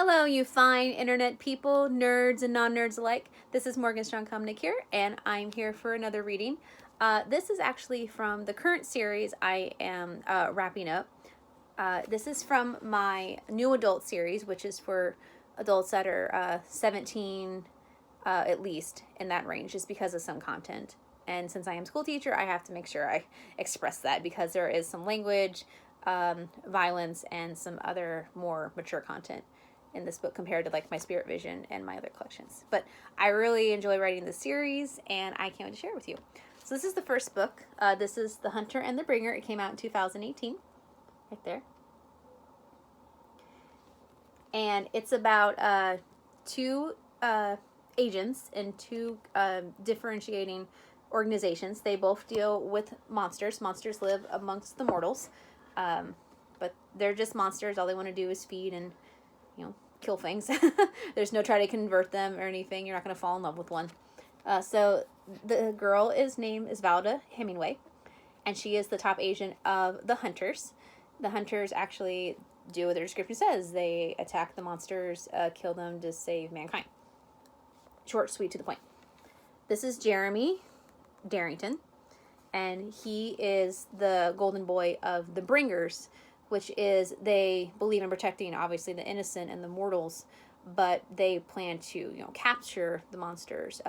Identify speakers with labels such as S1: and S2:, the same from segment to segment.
S1: Hello, you fine internet people, nerds and non-nerds alike. This is Morgan Straughan Comnick here, and I'm here for another reading. This is actually from the current series I am wrapping up. This is from my new adult series, which is for adults that are 17 at least, in that range, just because of some content. And since I am a school teacher, I have to make sure I express that because there is some language, violence, and some other more mature content in this book compared to like my Spirit Vision and my other collections. But I really enjoy writing this series, and I can't wait to share it with you. So this is the first book. This is The Hunter and the Bringer. It came out in 2018, right there. And it's about two agents in two differentiating organizations. They both deal with monsters. Monsters live amongst the mortals, but they're just monsters. All they want to do is feed and, kill things. There's no try to convert them or anything. You're not going to fall in love with one. So the girl's name is Val Hemmingway, and she is the top agent of the Hunters. The Hunters actually do what their description says. They attack the monsters, kill them to save mankind. Short, sweet, to the point. This is Jeremey Darington, and he is the golden boy of the Bringers, which is they believe in protecting, obviously, the innocent and the mortals, but they plan to, capture the monsters,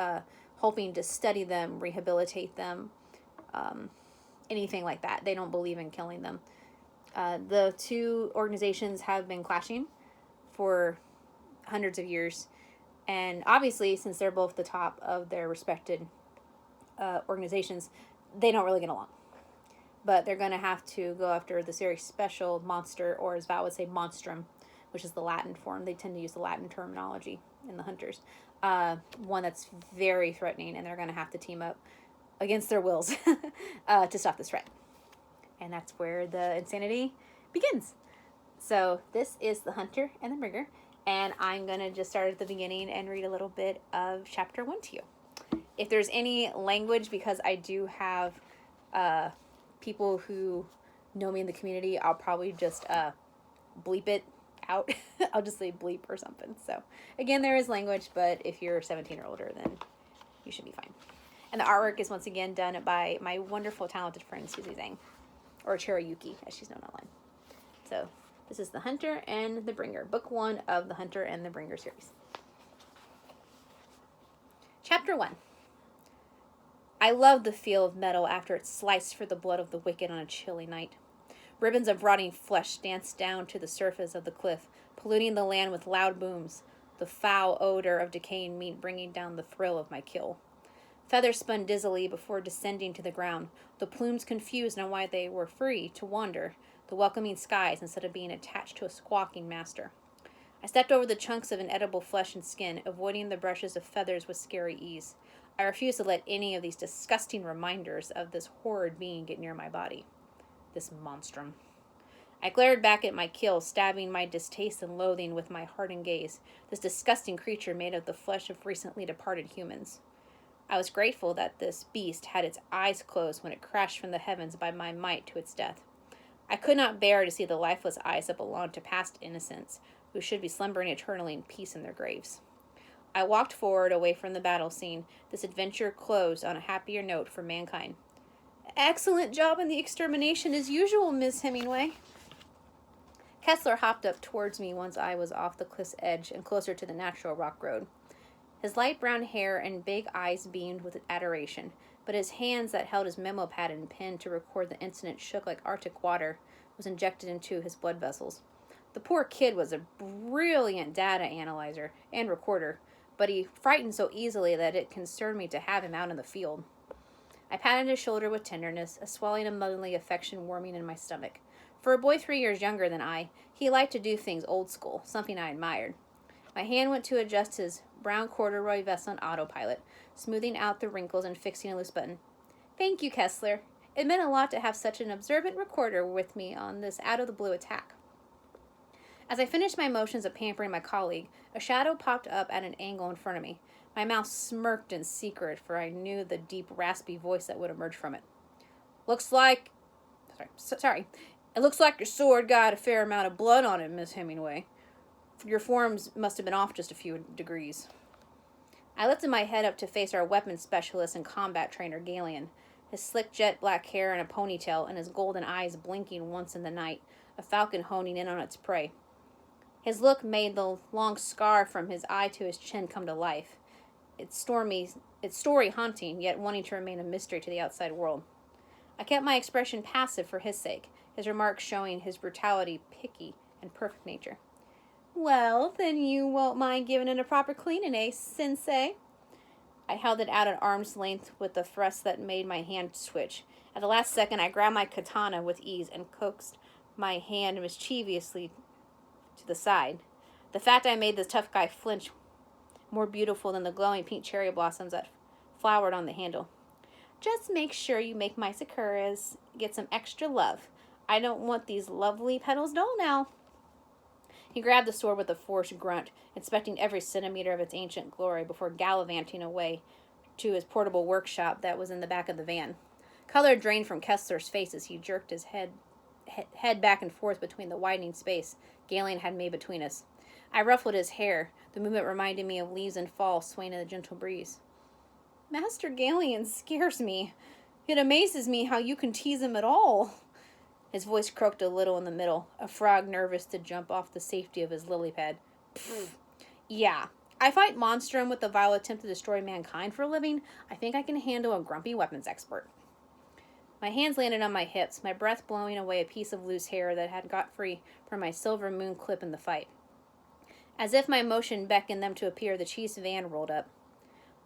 S1: hoping to study them, rehabilitate them, anything like that. They don't believe in killing them. The two organizations have been clashing for hundreds of years, and obviously, since they're both the top of their respected organizations, they don't really get along. But they're going to have to go after this very special monster, or as Val would say, monstrum, which is the Latin form. They tend to use the Latin terminology in the Hunters. One that's very threatening, and they're going to have to team up against their wills to stop this threat. And that's where the insanity begins. So this is The Hunter and the Bringer, and I'm going to just start at the beginning and read a little bit of chapter 1 to you. If there's any language, because I do have people who know me in the community, I'll probably just bleep it out. I'll just say bleep or something. So again, there is language, but if you're 17 or older, then you should be fine. And the artwork is once again done by my wonderful, talented friend Susie Zhang, or Cherryuki, as she's known online. So this is The Hunter and the Bringer, book 1 of The Hunter and the Bringer series. Chapter 1. I loved the feel of metal after it sliced for the blood of the wicked on a chilly night. Ribbons of rotting flesh danced down to the surface of the cliff, polluting the land with loud booms, the foul odor of decaying meat bringing down the thrill of my kill. Feathers spun dizzily before descending to the ground, the plumes confused on why they were free to wander the welcoming skies instead of being attached to a squawking master. I stepped over the chunks of inedible flesh and skin, avoiding the brushes of feathers with scary ease. I refused to let any of these disgusting reminders of this horrid being get near my body. This monstrum. I glared back at my kill, stabbing my distaste and loathing with my hardened gaze, this disgusting creature made of the flesh of recently departed humans. I was grateful that this beast had its eyes closed when it crashed from the heavens by my might to its death. I could not bear to see the lifeless eyes that belonged to past innocents, who should be slumbering eternally in peace in their graves. I walked forward away from the battle scene. This adventure closed on a happier note for mankind. Excellent job in the extermination as usual, Miss Hemmingway. Kessler hopped up towards me once I was off the cliff's edge and closer to the natural rock road. His light brown hair and big eyes beamed with adoration, but his hands that held his memo pad and pen to record the incident shook like Arctic water was injected into his blood vessels. The poor kid was a brilliant data analyzer and recorder, but he frightened so easily that it concerned me to have him out in the field. I patted his shoulder with tenderness, a swelling of motherly affection warming in my stomach. For a boy 3 years younger than I, he liked to do things old school, something I admired. My hand went to adjust his brown corduroy vest on autopilot, smoothing out the wrinkles and fixing a loose button. Thank you, Kessler. It meant a lot to have such an observant recorder with me on this out-of-the-blue attack. As I finished my motions of pampering my colleague, a shadow popped up at an angle in front of me. My mouth smirked in secret, for I knew the deep, raspy voice that would emerge from it. It looks like your sword got a fair amount of blood on it, Miss Hemmingway. Your forms must have been off just a few degrees. I lifted my head up to face our weapons specialist and combat trainer, Galen, his slick jet black hair in a ponytail and his golden eyes blinking once in the night, a falcon honing in on its prey. His look made the long scar from his eye to his chin come to life, its story haunting, yet wanting to remain a mystery to the outside world. I kept my expression passive for his sake, his remarks showing his brutality, picky, and perfect nature. Well, then you won't mind giving it a proper cleaning, eh, Sensei? I held it out at arm's length with a thrust that made my hand switch. At the last second, I grabbed my katana with ease and coaxed my hand mischievously to the side. The fact I made the tough guy flinch more beautiful than the glowing pink cherry blossoms that flowered on the handle. Just make sure you make my sakuras get some extra love. I don't want these lovely petals dull now. He grabbed the sword with a forced grunt, inspecting every centimeter of its ancient glory before gallivanting away to his portable workshop that was in the back of the van. Color drained from Kessler's face as he jerked his head back and forth between the widening space Galen had made between us. I ruffled his hair. The movement reminded me of leaves in fall swaying in the gentle breeze. Master Galen scares me. It amazes me how you can tease him at all. His voice croaked a little in the middle, a frog nervous to jump off the safety of his lily pad. Yeah, I fight monstrum with the vile attempt to destroy mankind for a living. I think I can handle a grumpy weapons expert. My hands landed on my hips, my breath blowing away a piece of loose hair that had got free from my silver moon clip in the fight. As if my motion beckoned them to appear, the chief's van rolled up.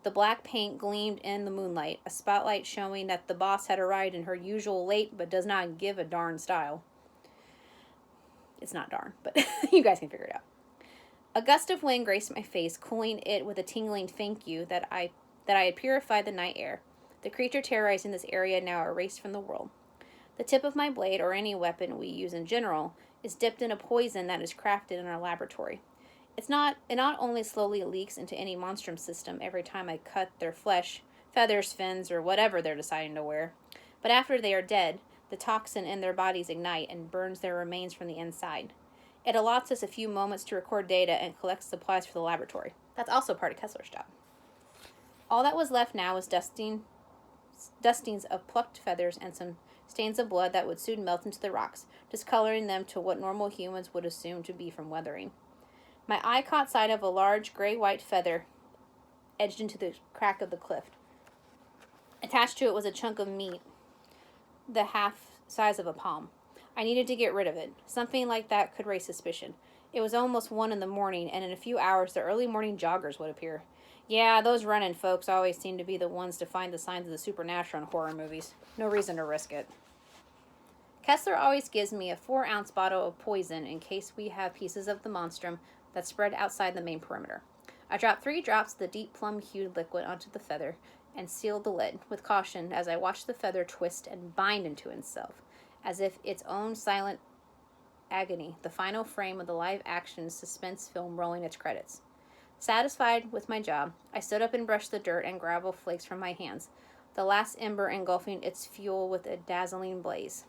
S1: The black paint gleamed in the moonlight, a spotlight showing that the boss had arrived in her usual late but does not give a darn style. It's not darn, but you guys can figure it out. A gust of wind graced my face, cooling it with a tingling thank you that I had purified the night air. The creature terrorizing this area now erased from the world. The tip of my blade, or any weapon we use in general, is dipped in a poison that is crafted in our laboratory. It not only slowly leaks into any monstrum system every time I cut their flesh, feathers, fins, or whatever they're deciding to wear, but after they are dead, the toxin in their bodies ignite and burns their remains from the inside. It allots us a few moments to record data and collect supplies for the laboratory. That's also part of Kessler's job. All that was left now was dustings of plucked feathers and some stains of blood that would soon melt into the rocks, discoloring them to what normal humans would assume to be from weathering. My eye caught sight of a large gray-white feather edged into the crack of the cliff. Attached to it was a chunk of meat, the half size of a palm. I needed to get rid of it. Something like that could raise suspicion. It was almost 1 a.m, and in a few hours the early morning joggers would appear. Yeah, those running folks always seem to be the ones to find the signs of the supernatural in horror movies. No reason to risk it. Kessler always gives me a 4-ounce bottle of poison in case we have pieces of the monstrum that spread outside the main perimeter. I dropped 3 drops of the deep plum-hued liquid onto the feather and sealed the lid with caution as I watched the feather twist and bind into itself, as if its own silent agony, the final frame of the live-action suspense film rolling its credits. Satisfied with my job, I stood up and brushed the dirt and gravel flakes from my hands, the last ember engulfing its fuel with a dazzling blaze.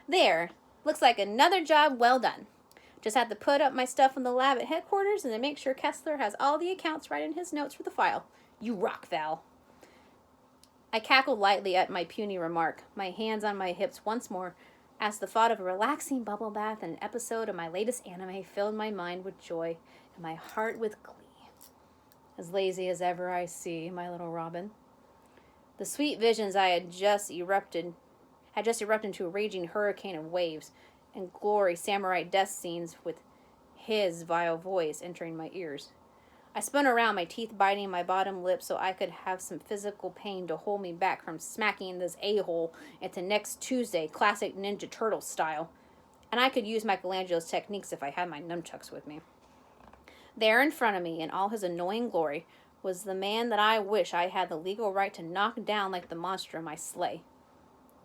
S1: There! Looks like another job well done. Just had to put up my stuff in the lab at headquarters and then make sure Kessler has all the accounts right in his notes for the file. You rock, Val. I cackled lightly at my puny remark, my hands on my hips once more, as the thought of a relaxing bubble bath and an episode of my latest anime filled my mind with joy and my heart with glee. As lazy as ever I see, my little Robin. The sweet visions I had just erupted into a raging hurricane of waves and glory samurai death scenes with his vile voice entering my ears. I spun around, my teeth biting my bottom lip so I could have some physical pain to hold me back from smacking this a-hole into next Tuesday, classic Ninja Turtle style. And I could use Michelangelo's techniques if I had my nunchucks with me. There in front of me, in all his annoying glory, was the man that I wish I had the legal right to knock down like the monstrum I slay.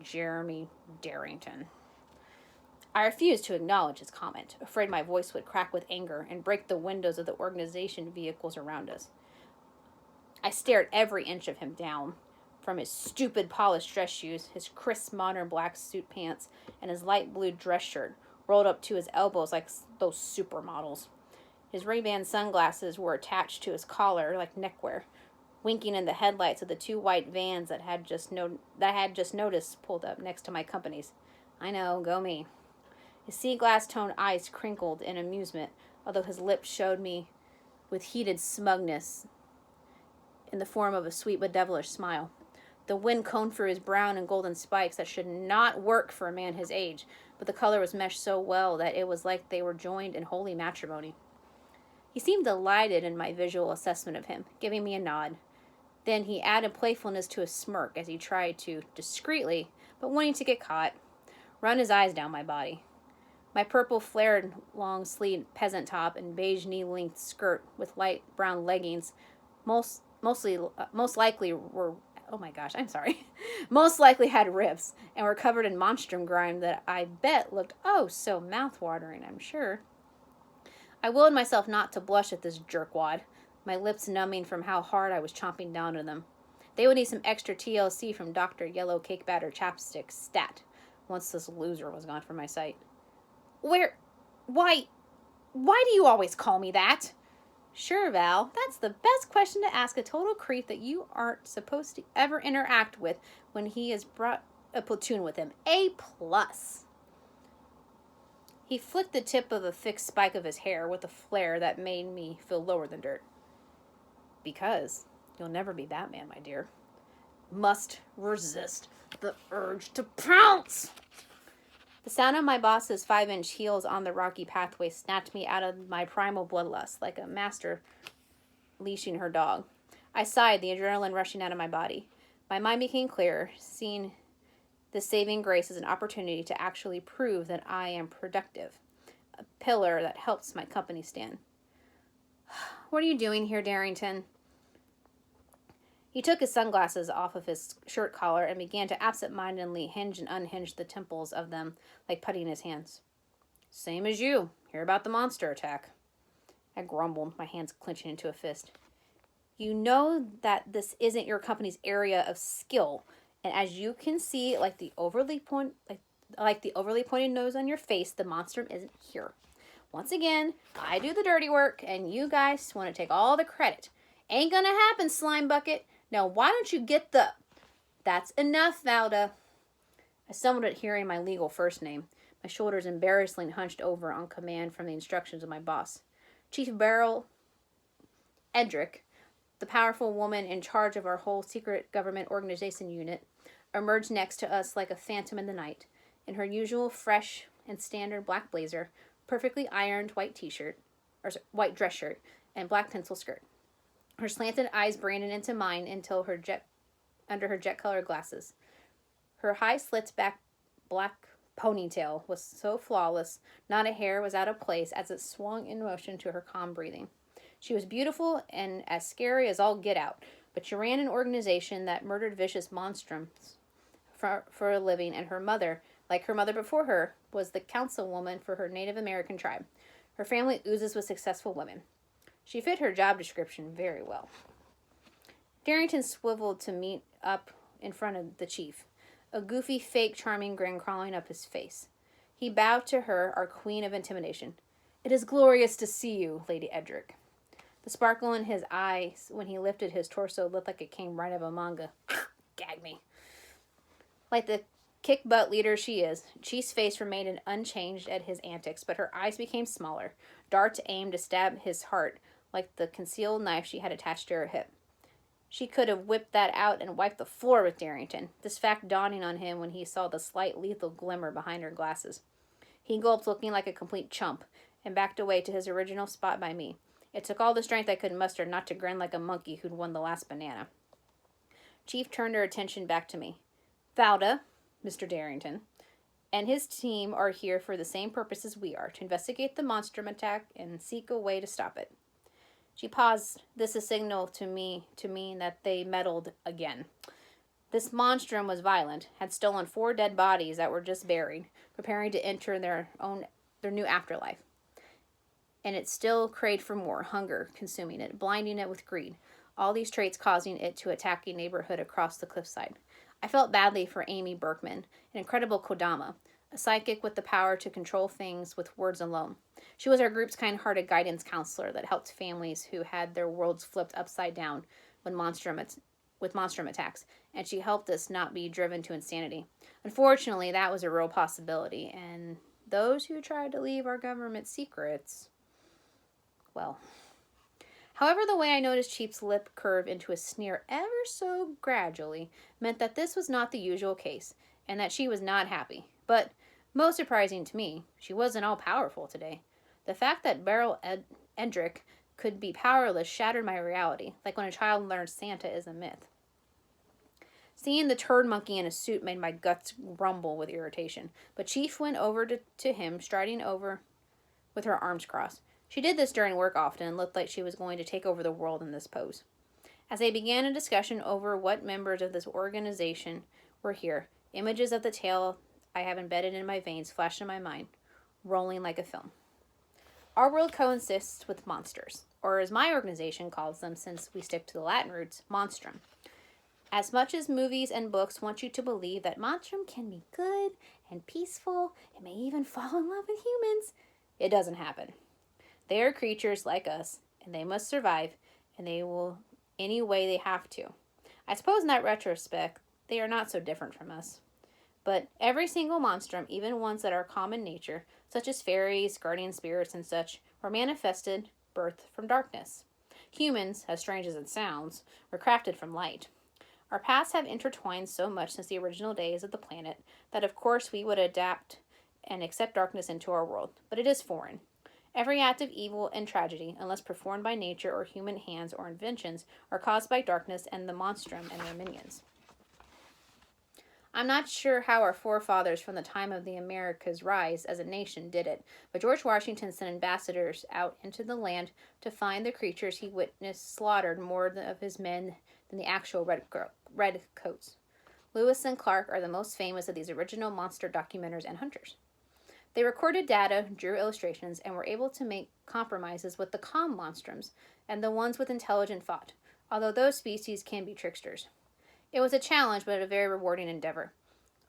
S1: Jeremey Darington. I refused to acknowledge his comment, afraid my voice would crack with anger and break the windows of the organization vehicles around us. I stared every inch of him down, from his stupid polished dress shoes, his crisp modern black suit pants, and his light blue dress shirt, rolled up to his elbows like those supermodels. His Ray-Ban sunglasses were attached to his collar like neckwear, winking in the headlights of the two white vans that I had just noticed pulled up next to my company's. I know, go me. His sea glass-toned eyes crinkled in amusement, although his lips showed me with heated smugness in the form of a sweet but devilish smile. The wind combed through his brown and golden spikes that should not work for a man his age, but the color was meshed so well that it was like they were joined in holy matrimony. He seemed delighted in my visual assessment of him, giving me a nod. Then he added playfulness to a smirk as he tried to, discreetly, but wanting to get caught, run his eyes down my body. My purple flared long-sleeved peasant top and beige knee-length skirt with light brown leggings most likely had ribs and were covered in monstrum grime that I bet looked oh so mouth-watering, I'm sure. I willed myself not to blush at this jerkwad, my lips numbing from how hard I was chomping down to them. They would need some extra TLC from Dr. Yellow Cake Batter Chapstick stat once this loser was gone from my sight. Why do you always call me that? Sure, Val, that's the best question to ask a total creep that you aren't supposed to ever interact with when he has brought a platoon with him. A+. He flicked the tip of a thick spike of his hair with a flare that made me feel lower than dirt. Because you'll never be Batman, my dear. Must resist the urge to pounce. The sound of my boss's 5-inch heels on the rocky pathway snatched me out of my primal bloodlust like a master leashing her dog. I sighed, the adrenaline rushing out of my body. My mind became clearer, seeing the saving grace as an opportunity to actually prove that I am productive, a pillar that helps my company stand. What are you doing here, Darington? He took his sunglasses off of his shirt collar and began to absent-mindedly hinge and unhinge the temples of them like putty in his hands. Same as you. Hear about the monster attack. I grumbled, my hands clenching into a fist. You know that this isn't your company's area of skill, and as you can see, like the overly pointed nose on your face, the monster isn't here. Once again, I do the dirty work, and you guys want to take all the credit. Ain't gonna happen, slime bucket. Now, why don't you get the... That's enough, Valda. I stumbled at hearing my legal first name, my shoulders embarrassingly hunched over on command from the instructions of my boss. Chief Beryl Edric, the powerful woman in charge of our whole secret government organization unit, emerged next to us like a phantom in the night, in her usual fresh and standard black blazer, perfectly ironed white dress shirt, and black pencil skirt. Her slanted eyes branded into mine under her jet-colored glasses. Her high slits-back black ponytail was so flawless, not a hair was out of place as it swung in motion to her calm breathing. She was beautiful and as scary as all get out, but she ran an organization that murdered vicious monstrums for a living, and her mother, like her mother before her, was the councilwoman for her Native American tribe. Her family oozes with successful women. She fit her job description very well. Darington swiveled to meet up in front of the chief, a goofy, fake, charming grin crawling up his face. He bowed to her, our queen of intimidation. It is glorious to see you, Lady Edric. The sparkle in his eyes when he lifted his torso looked like it came right out of a manga. Gag me. Like the kick-butt leader she is, Chief's face remained unchanged at his antics, but her eyes became smaller, darts aimed to stab his heart like the concealed knife she had attached to her hip. She could have whipped that out and wiped the floor with Darington, this fact dawning on him when he saw the slight lethal glimmer behind her glasses. He gulped, looking like a complete chump, and backed away to his original spot by me. It took all the strength I could muster not to grin like a monkey who'd won the last banana. Chief turned her attention back to me. Valda, Mr. Darington, and his team are here for the same purpose as we are, to investigate the monstrum attack and seek a way to stop it. She paused, this a signal to me to mean that they meddled again. This monstrum was violent, had stolen 4 dead bodies that were just buried, preparing to enter their new afterlife. And it still craved for more, hunger consuming it, blinding it with greed, all these traits causing it to attack a neighborhood across the cliffside. I felt badly for Amy Berkman, an incredible Kodama, a psychic with the power to control things with words alone. She was our group's kind-hearted guidance counselor that helped families who had their worlds flipped upside down when with monstrum attacks, and she helped us not be driven to insanity. Unfortunately, that was a real possibility, and those who tried to leave our government secrets, well. However, the way I noticed Cheap's lip curve into a sneer ever so gradually meant that this was not the usual case, and that she was not happy. But, most surprising to me, she wasn't all-powerful today. The fact that Beryl Edric could be powerless shattered my reality, like when a child learns Santa is a myth. Seeing the turd monkey in a suit made my guts rumble with irritation, but Chief went over to him, striding over with her arms crossed. She did this during work often and looked like she was going to take over the world in this pose. As they began a discussion over what members of this organization were here, images of the tale I have embedded in my veins flashed in my mind, rolling like a film. Our world consists with monsters, or as my organization calls them since we stick to the Latin roots, monstrum. As much as movies and books want you to believe that monstrum can be good and peaceful and may even fall in love with humans, it doesn't happen. They are creatures like us, and they must survive, and they will any way they have to. I suppose in that retrospect, they are not so different from us. But every single monstrum, even ones that are common nature, such as fairies, guardian spirits, and such, were manifested, birthed from darkness. Humans, as strange as it sounds, were crafted from light. Our paths have intertwined so much since the original days of the planet that of course we would adapt and accept darkness into our world, but it is foreign. Every act of evil and tragedy, unless performed by nature or human hands or inventions, are caused by darkness and the monstrum and their minions. I'm not sure how our forefathers from the time of the America's rise as a nation did it, but George Washington sent ambassadors out into the land to find the creatures he witnessed slaughtered more of his men than the actual redcoats. Lewis and Clark are the most famous of these original monster documenters and hunters. They recorded data, drew illustrations, and were able to make compromises with the calm monstrums and the ones with intelligent thought, although those species can be tricksters. It was a challenge, but a very rewarding endeavor.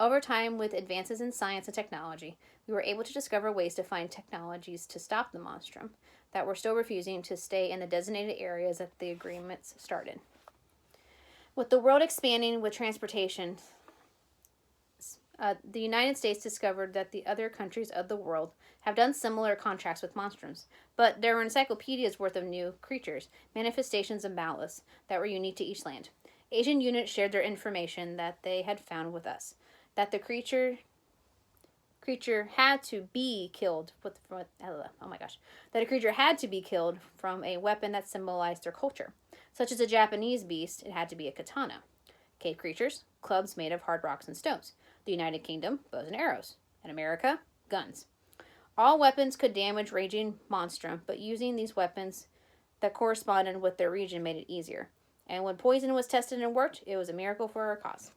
S1: Over time, with advances in science and technology, we were able to discover ways to find technologies to stop the monstrum that were still refusing to stay in the designated areas that the agreements started. With the world expanding with transportation, the United States discovered that the other countries of the world have done similar contracts with monstrums, but there were encyclopedias worth of new creatures, manifestations of malice that were unique to each land. Asian units shared their information that they had found with us, that the creature had to be killed that a creature had to be killed from a weapon that symbolized their culture. Such as a Japanese beast, it had to be a katana. Cave creatures, clubs made of hard rocks and stones. The United Kingdom, bows and arrows. In America, guns. All weapons could damage raging monstrum, but using these weapons that corresponded with their region made it easier. And when poison was tested and worked, it was a miracle for our cause.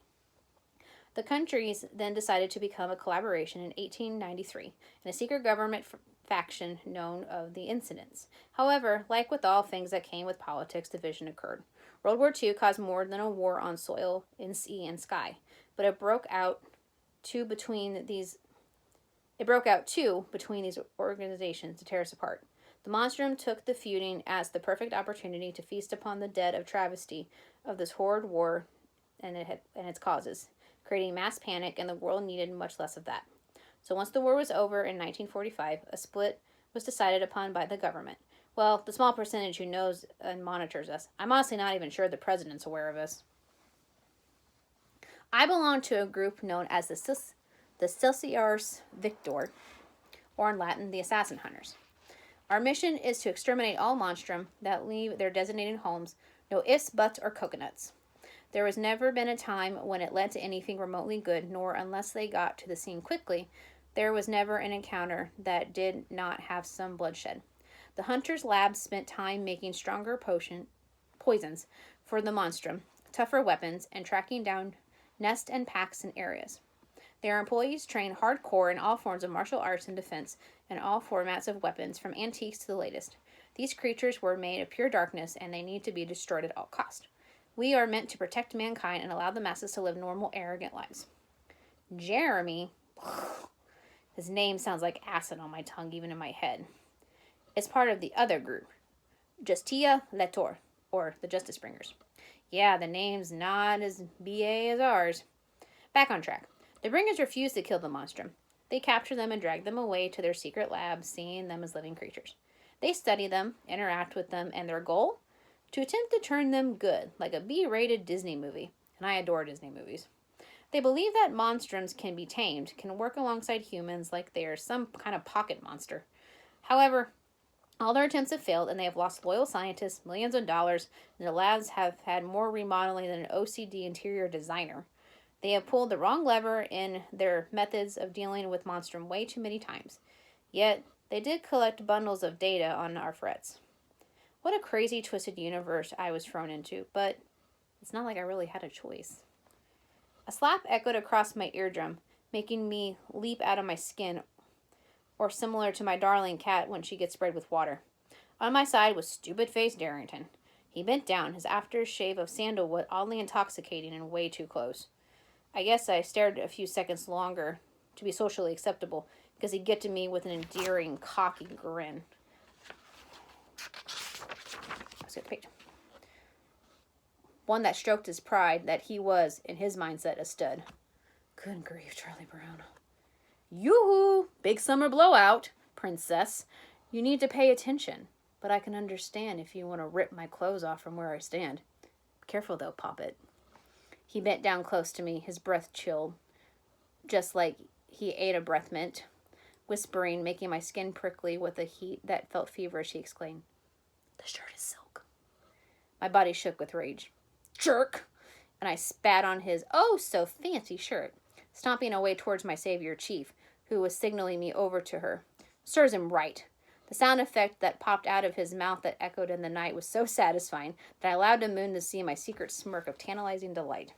S1: The countries then decided to become a collaboration in 1893, and a secret government faction known of the incidents. However, like with all things that came with politics, division occurred. World War II caused more than a war on soil, in sea, and sky, but it broke out two between these organizations to tear us apart. The monstrum took the feuding as the perfect opportunity to feast upon the dead of travesty of this horrid war and its causes, creating mass panic, and the world needed much less of that. So once the war was over in 1945, a split was decided upon by the government. Well, the small percentage who knows and monitors us. I'm honestly not even sure the president's aware of us. I belong to a group known as the Silciars Victor, or in Latin, the Assassin Hunters. Our mission is to exterminate all monstrum that leave their designated homes, no ifs, buts, or coconuts. There has never been a time when it led to anything remotely good, nor unless they got to the scene quickly, there was never an encounter that did not have some bloodshed. The hunters' labs spent time making stronger poisons for the monstrum, tougher weapons, and tracking down nests and packs in areas. Their employees train hardcore in all forms of martial arts and defense, and all formats of weapons, from antiques to the latest. These creatures were made of pure darkness, and they need to be destroyed at all cost. We are meant to protect mankind and allow the masses to live normal, arrogant lives. Jeremey His name sounds like acid on my tongue, even in my head. It's part of the other group, Justia Letor, or the Justice Bringers. Yeah, the name's not as BA as ours. Back on track. The Bringers refuse to kill the monstrum. They capture them and drag them away to their secret labs, seeing them as living creatures. They study them, interact with them, and their goal? To attempt to turn them good, like a B-rated Disney movie. And I adore Disney movies. They believe that monstrums can be tamed, can work alongside humans like they are some kind of pocket monster. However, all their attempts have failed, and they have lost loyal scientists, millions of dollars, and their labs have had more remodeling than an OCD interior designer. They have pulled the wrong lever in their methods of dealing with monstrum way too many times. Yet, they did collect bundles of data on our threats. What a crazy, twisted universe I was thrown into, but it's not like I really had a choice. A slap echoed across my eardrum, making me leap out of my skin, or similar to my darling cat when she gets sprayed with water. On my side was stupid-faced Darington. He bent down, his aftershave of sandalwood oddly intoxicating and way too close. I guess I stared a few seconds longer to be socially acceptable, because he'd get to me with an endearing, cocky grin. Let's get the page. One that stroked his pride that he was, in his mindset, a stud. Good grief, Charlie Brown. Yoo-hoo! Big summer blowout, princess. You need to pay attention, but I can understand if you want to rip my clothes off from where I stand. Careful, though, Poppet. He bent down close to me, his breath chilled, just like he ate a breath mint. Whispering, making my skin prickly with a heat that felt feverish, he exclaimed, "The shirt is silk." My body shook with rage. Jerk! And I spat on his oh-so-fancy shirt, stomping away towards my savior, Chief, who was signaling me over to her. Serves him right. The sound effect that popped out of his mouth that echoed in the night was so satisfying that I allowed the moon to see my secret smirk of tantalizing delight.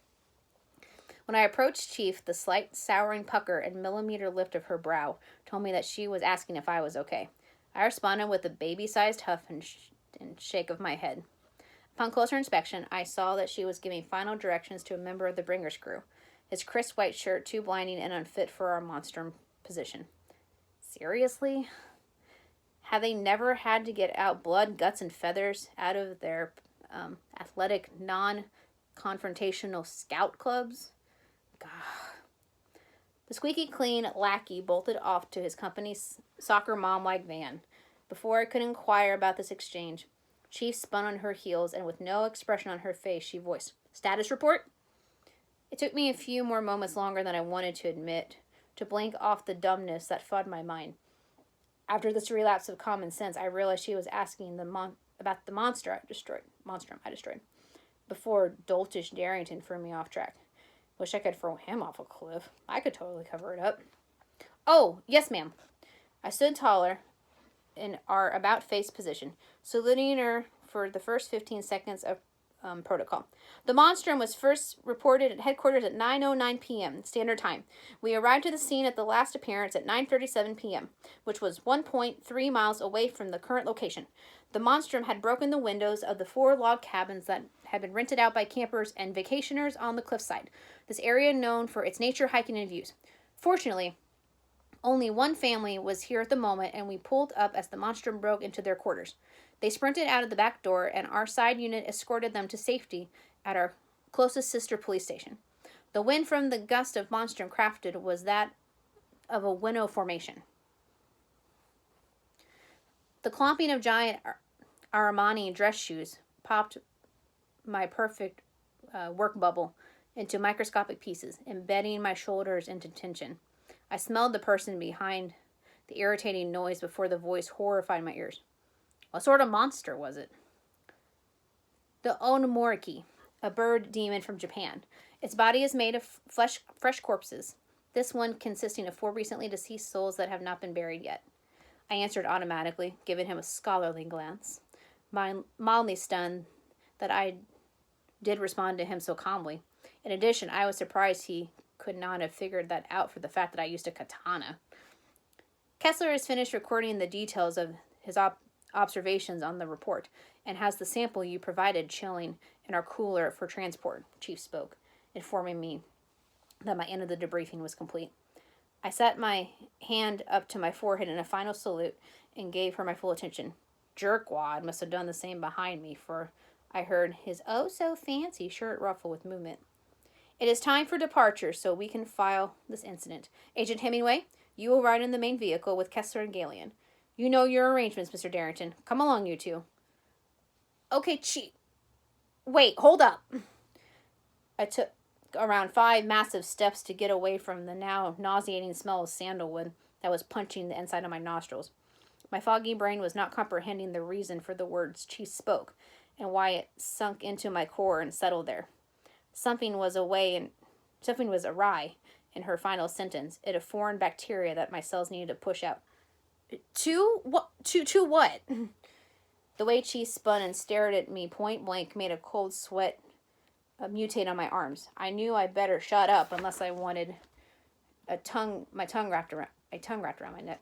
S1: When I approached Chief, the slight souring pucker and millimeter lift of her brow told me that she was asking if I was okay. I responded with a baby-sized huff and shake of my head. Upon closer inspection, I saw that she was giving final directions to a member of the Bringer's crew, his crisp white shirt too blinding and unfit for our monstrum position. Seriously? Have they never had to get out blood, guts, and feathers out of their athletic, non-confrontational scout clubs? God. The squeaky clean lackey bolted off to his company's soccer mom-like van. Before I could inquire about this exchange, Chief spun on her heels, and with no expression on her face, she voiced, "Status report?" It took me a few more moments longer than I wanted to admit, to blink off the dumbness that flooded my mind. After this relapse of common sense, I realized she was asking about the monstrum I destroyed, before doltish Darington threw me off track. Wish I could throw him off a cliff. I could totally cover it up. Oh, yes, ma'am. I stood taller in our about-face position, saluting her for the first 15 seconds of protocol. The monstrum was first reported at headquarters at 9:09 p.m. Standard Time. We arrived to the scene at the last appearance at 9:37 p.m., which was 1.3 miles away from the current location. The monstrum had broken the windows of the 4 log cabins that had been rented out by campers and vacationers on the cliffside, this area known for its nature, hiking, and views. Fortunately, only one family was here at the moment, and we pulled up as the monstrum broke into their quarters. They sprinted out of the back door, and our side unit escorted them to safety at our closest sister police station. The wind from the gust of monstrum crafted was that of a winnow formation. The clomping of giant Armani dress shoes popped my perfect work bubble into microscopic pieces, embedding my shoulders into tension. I smelled the person behind the irritating noise before the voice horrified my ears. What sort of monster was it? The Onomoriki, a bird demon from Japan. Its body is made of fresh corpses, this one consisting of 4 recently deceased souls that have not been buried yet. I answered automatically, giving him a scholarly glance, mildly stunned that I did respond to him so calmly. In addition, I was surprised he could not have figured that out for the fact that I used a katana. Kessler has finished recording the details of his observations on the report, and has the sample you provided chilling in our cooler for transport, Chief spoke, informing me that my end of the debriefing was complete. I set my hand up to my forehead in a final salute and gave her my full attention. Jerkwad must have done the same behind me, for I heard his oh-so-fancy shirt ruffle with movement. It is time for departure, so we can file this incident. Agent Hemmingway, you will ride in the main vehicle with Kessler and Galeon. You know your arrangements, Mr. Darington. Come along, you two. Okay, Wait, hold up. I took around 5 massive steps to get away from the now nauseating smell of sandalwood that was punching the inside of my nostrils. My foggy brain was not comprehending the reason for the words Chief spoke and why it sunk into my core and settled there. Something was awry in her final sentence. It a foreign bacteria that my cells needed to push out. To what? The way Chief spun and stared at me point blank made a cold sweat mutate on my arms. I knew I better shut up unless I wanted my tongue wrapped around my neck.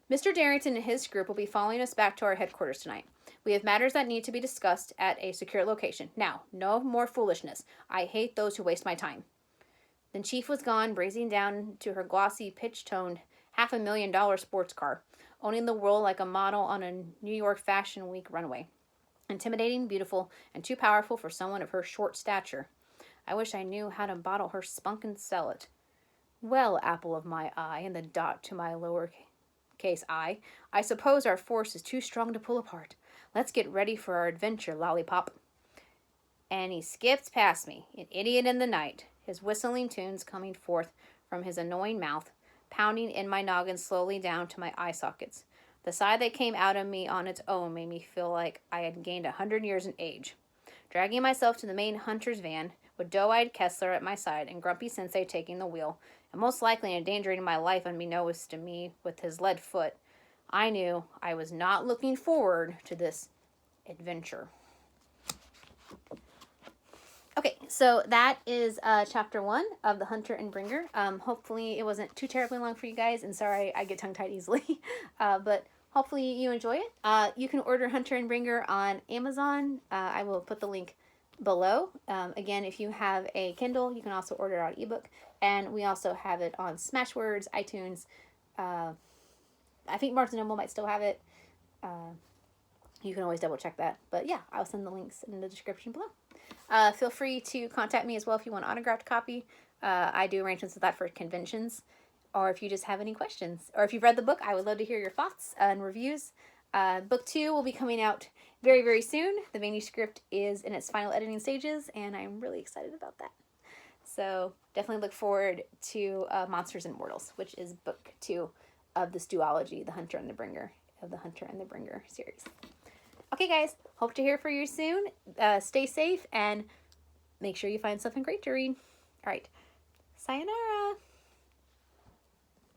S1: Mr. Darington and his group will be following us back to our headquarters tonight. We have matters that need to be discussed at a secure location. Now, no more foolishness. I hate those who waste my time. Then Chief was gone, brazing down to her glossy, pitch-toned, $500,000 sports car, owning the world like a model on a New York Fashion Week runway. Intimidating, beautiful, and too powerful for someone of her short stature. I wish I knew how to bottle her spunk and sell it. Well, apple of my eye, and the dot to my lowercase I suppose our force is too strong to pull apart. Let's get ready for our adventure, lollipop. And he skips past me, an idiot in the night, his whistling tunes coming forth from his annoying mouth, pounding in my noggin slowly down to my eye sockets. The sigh that came out of me on its own made me feel like I had gained 100 years in age. Dragging myself to the main hunter's van, with doe-eyed Kessler at my side and grumpy Sensei taking the wheel, and most likely endangering my life unbeknownst to me with his lead foot, I knew I was not looking forward to this adventure. Okay, so that is chapter 1 of The Hunter and Bringer. Hopefully it wasn't too terribly long for you guys, and sorry I get tongue-tied easily, but hopefully you enjoy it. You can order Hunter and Bringer on Amazon. I will put the link below. Again, if you have a Kindle, you can also order it on ebook, and we also have it on Smashwords, iTunes. I think Barnes & Noble might still have it. You can always double check that, but yeah, I'll send the links in the description below. Feel free to contact me as well if you want an autographed copy. I do arrangements with that for conventions, or if you just have any questions, or if you've read the book, I would love to hear your thoughts and reviews. Book 2 will be coming out very, very soon. The manuscript is in its final editing stages, and I'm really excited about that. So definitely look forward to Monsters and Mortals, which is book 2 of this duology, The Hunter and the Bringer, of the Hunter and the Bringer series. Okay, guys, hope to hear from you soon. Stay safe and make sure you find something great to read. All right, sayonara.